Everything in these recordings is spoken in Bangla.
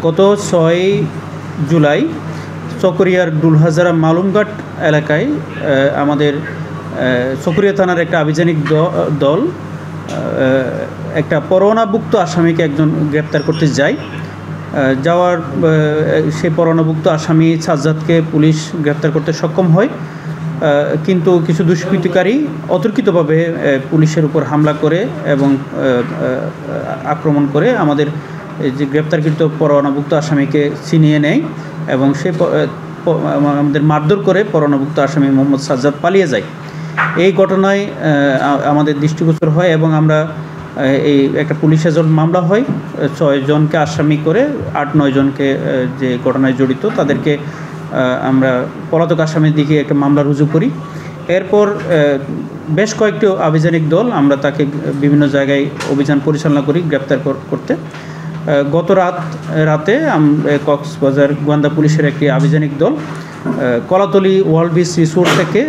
গত 6 জুলাই চকরিয়ার ডুলহাজারা মালুমঘাট এলাকায় আমাদের চকরিয়া থানার একটা আভিযানিক দল একটা পরোয়ানাভুক্ত আসামিকে একজন গ্রেপ্তার করতে যায়। যাওয়ার সেই পরোয়ানাভুক্ত আসামি সাজ্জাদকে পুলিশ গ্রেপ্তার করতে সক্ষম হয়, কিন্তু কিছু দুষ্কৃতিকারী অতর্কিতভাবে পুলিশের উপর হামলা করে এবং আক্রমণ করে আমাদের যে গ্রেপ্তারকৃত পরোয়ানাভুক্ত আসামিকে ছিনিয়ে নেয় এবং সে আমাদের মারধর করে পরোয়ানাভুক্ত আসামি মোহাম্মদ সাজ্জাদ পালিয়ে যায়। এই ঘটনায় আমাদের দৃষ্টিগোচর হয় এবং আমরা এই একটা পুলিশ এজেন্ট মামলা হয়, 6 জনকে আসামি করে 8-9 জনকে যে ঘটনায় জড়িত তাদেরকে আমরা পলাতক আসামির দিকে একটা মামলা রুজু করি। এরপর বেশ কয়েকটি আভিযানিক দল আমরা তাকে বিভিন্ন জায়গায় অভিযান পরিচালনা করি গ্রেপ্তার করতে। গত রাতে কক্সবাজার গোয়েন্দা পুলিশের একটি আভিযানিক দল কলাতলী ওয়ার্ল্ড বিচ রিসোর্ট থেকে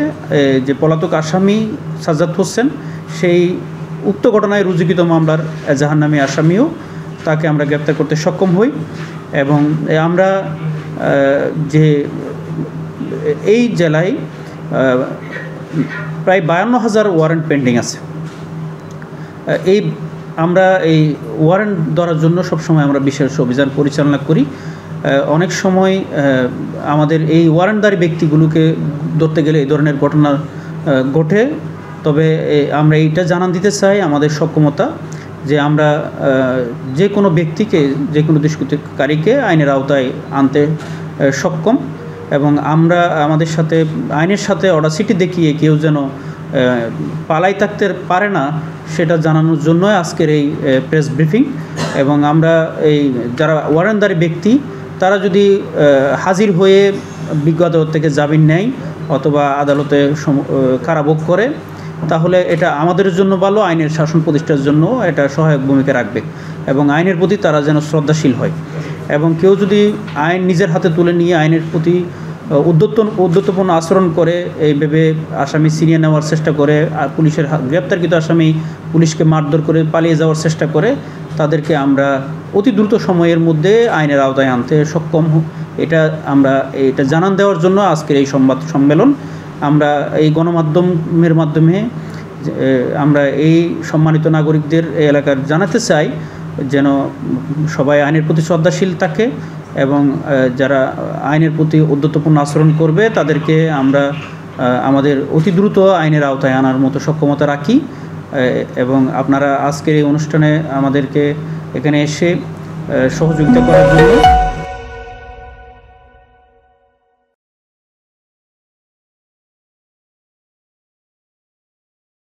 যে পলাতক আসামি সাজ্জাদ হোসেন, সেই উক্ত ঘটনায় রুজুকৃত মামলার এজাহারনামী আসামিও তাকে আমরা গ্রেপ্তার করতে সক্ষম হই এবং আমরা যে এই জেলায় প্রায় 52,000 ওয়ারেন্ট পেন্ডিং আছে। আমরা এই ওয়ারেন্ট ধরার জন্য সবসময় আমরা বিশেষ অভিযান পরিচালনা করি। অনেক সময় আমাদের এই ওয়ারেন্টধারী ব্যক্তিগুলোকে ধরতে গেলে এই ধরনের ঘটনা ঘটে। তবে আমরা এইটা জানান দিতে চাই আমাদের সক্ষমতা যে আমরা যে কোনো ব্যক্তিকে, যে কোনো দুষ্কৃতিকারীকে আইনের আওতায় আনতে সক্ষম এবং আমরা আমাদের সাথে আইনের সাথে অডাসিটি দেখিয়ে কেউ যেন পালাই থাকতে পারে না সেটা জানানোর জন্য আজকের এই প্রেস ব্রিফিং। এবং আমরা এই যারা ওয়ারেন্টধারী ব্যক্তি তারা যদি হাজির হয়ে বিজ্ঞ আদালত থেকে জামিন নেয় অথবা আদালতে কারাভোগ করে তাহলে এটা আমাদের জন্য ভালো, আইনের শাসন প্রতিষ্ঠার জন্য এটা সহায়ক ভূমিকা রাখবে এবং আইনের প্রতি তারা যেন শ্রদ্ধাশীল হয়। এবং কেউ যদি আইন নিজের হাতে তুলে নিয়ে আইনের প্রতি উদ্ধতপূর্ণ আচরণ করে এই ভেবে আসামি ছিনিয়ে নেওয়ার চেষ্টা করে, পুলিশের গ্রেপ্তারকৃত আসামি পুলিশকে মারধর করে পালিয়ে যাওয়ার চেষ্টা করে, তাদেরকে আমরা অতি দ্রুত সময়ের মধ্যে আইনের আওতায় আনতে সক্ষম। এটা জানান দেওয়ার জন্য আজকের এই সংবাদ সম্মেলন। আমরা এই গণমাধ্যমের মাধ্যমে আমরা এই সম্মানিত নাগরিকদের এই এলাকার জানাতে চাই যেন সবাই আইনের প্রতি শ্রদ্ধাশীল থাকে এবং যারা আইনের প্রতি উদ্ধতপূর্ণ আচরণ করবে তাদেরকে আমরা আমাদের অতি দ্রুত আইনের আওতায় আনার মতো সক্ষমতা রাখি। এবং আপনারা আজকের এই অনুষ্ঠানে আমাদেরকে এখানে এসে সহযোগিতা করার জন্য